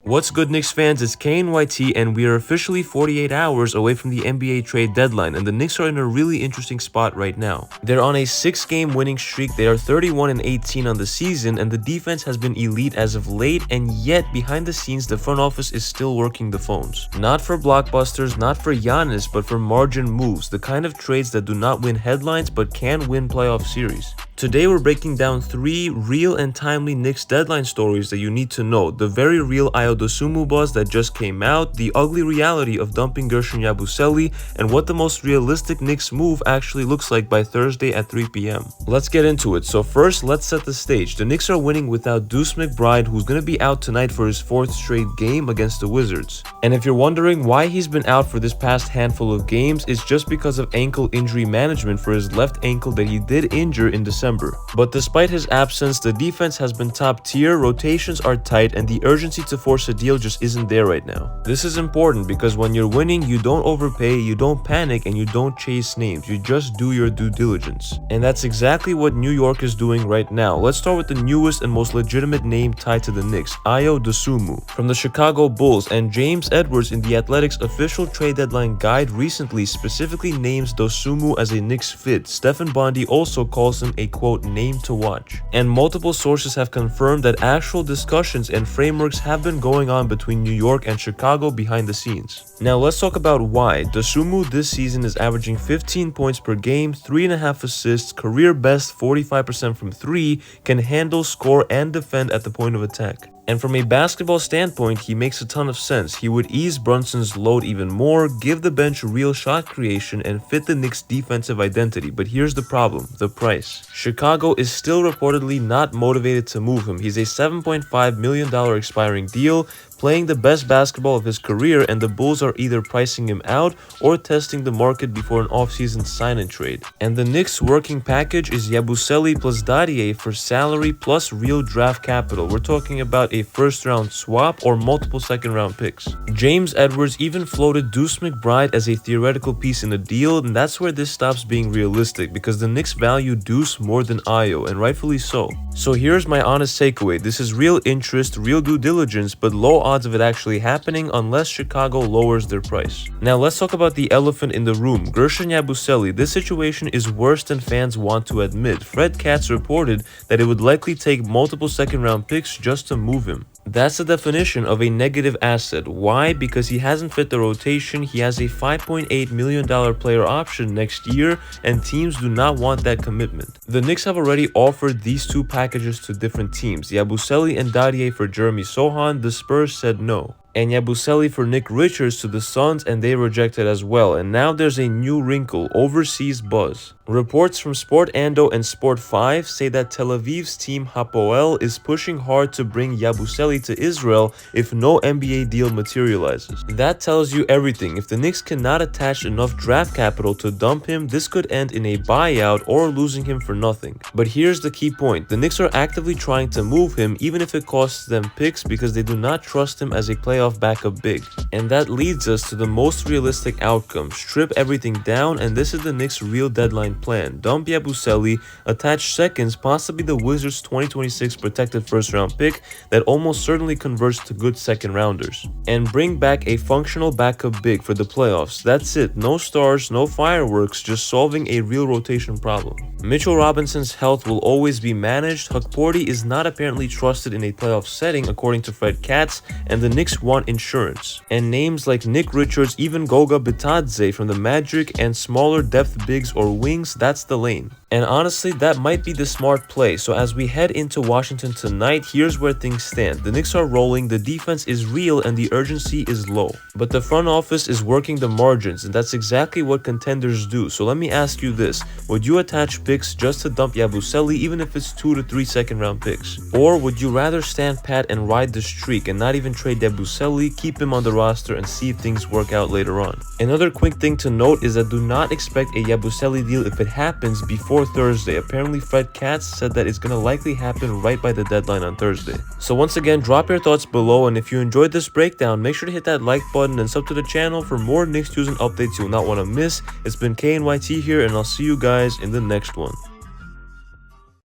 What's good, Knicks fans? It's KNYT, and we are officially 48 hours away from the NBA trade deadline, and the Knicks are in a really interesting spot right now. They're on a 6-game winning streak, they are 31-18 on the season, and the defense has been elite as of late, and yet behind the scenes the front office is still working the phones. Not for blockbusters, not for Giannis, but for margin moves, the kind of trades that do not win headlines but can win playoff series. Today we're breaking down 3 real and timely Knicks deadline stories that you need to know. The very real Ayo Dosunmu buzz that just came out, the ugly reality of dumping Guerschon Yabusele, and what the most realistic Knicks move actually looks like by Thursday at 3 p.m. Let's get into it. So first, let's set the stage. The Knicks are winning without Deuce McBride, who's going to be out tonight for his 4th straight game against the Wizards. And if you're wondering why he's been out for this past handful of games, it's just because of ankle injury management for his left ankle that he did injure in December. But despite his absence, the defense has been top tier, rotations are tight, and the urgency to force a deal just isn't there right now. This is important because when you're winning, you don't overpay, you don't panic, and you don't chase names. You just do your due diligence. And that's exactly what New York is doing right now. Let's start with the newest and most legitimate name tied to the Knicks, Ayo Dosunmu from the Chicago Bulls, and James Edwards in the Athletics official trade deadline guide recently specifically names Dosunmu as a Knicks fit. Stephen Bondy also calls him a quote name to watch, and multiple sources have confirmed that actual discussions and frameworks have been going on between New York and Chicago behind the scenes. Now let's talk about why. Dosunmu this season is averaging 15 points per game, 3.5 assists, career best 45% from 3, can handle, score, and defend at the point of attack. And from a basketball standpoint, he makes a ton of sense. He would ease Brunson's load even more, give the bench real shot creation, and fit the Knicks' defensive identity. But here's the problem, the price. Chicago is still reportedly not motivated to move him. He's a $7.5 million expiring deal, playing the best basketball of his career, and the Bulls are either pricing him out or testing the market before an offseason sign-and trade. And the Knicks' working package is Yabusele plus Dadier for salary plus real draft capital. We're talking about a first-round swap or multiple second-round picks. James Edwards even floated Deuce McBride as a theoretical piece in the deal, and that's where this stops being realistic because the Knicks value Deuce more than Ayo, and rightfully so. So here's my honest takeaway. This is real interest, real due diligence, but low odds of it actually happening unless Chicago lowers their price. Now let's talk about the elephant in the room, Guerschon Yabusele. This situation is worse than fans want to admit. Fred Katz reported that it would likely take multiple second-round picks just to move him. That's the definition of a negative asset. Why? Because he hasn't fit the rotation, he has a $5.8 million player option next year, and teams do not want that commitment. The Knicks have already offered these 2 packages to different teams, Yabusele and Dadier for Jeremy Sohan. The Spurs said no, and Yabusele for Nick Richards to the Suns, and they rejected as well. And now there's a new wrinkle, overseas buzz. Reports from Sport Ando and Sport 5 say that Tel Aviv's team Hapoel is pushing hard to bring Yabusele to Israel if no NBA deal materializes. That tells you everything. If the Knicks cannot attach enough draft capital to dump him, this could end in a buyout or losing him for nothing. But here's the key point. The Knicks are actively trying to move him even if it costs them picks because they do not trust him as a playoff backup big. And that leads us to the most realistic outcome. Strip everything down, and this is the Knicks' real deadline plan. Dump Yabusele, attach seconds, possibly the Wizards' 2026 protected first-round pick that almost certainly converts to good second-rounders, and bring back a functional backup big for the playoffs. That's it. No stars, no fireworks, just solving a real rotation problem. Mitchell Robinson's health will always be managed. Hukporti is not apparently trusted in a playoff setting according to Fred Katz, and the Knicks want insurance. And names like Nick Richards, even Goga Bitadze from the Magic, and smaller depth bigs or wings, that's the lane. And honestly, that might be the smart play. So as we head into Washington tonight, here's where things stand. The Knicks are rolling, the defense is real, and the urgency is low. But the front office is working the margins, and that's exactly what contenders do. So let me ask you this. Would you attach picks just to dump Yabusele, even if it's 2 to 3 second-round picks? Or would you rather stand pat and ride the streak and not even trade Yabusele, keep him on the roster, and see if things work out later on? Another quick thing to note is that do not expect a Yabusele deal if it happens before Thursday. Apparently Fred Katz said that it's gonna likely happen right by the deadline on Thursday. So once again, drop your thoughts below, and if you enjoyed this breakdown, make sure to hit that like button and sub to the channel for more Knicks news and updates you will not want to miss. It's been KNYT here, and I'll see you guys in the next one.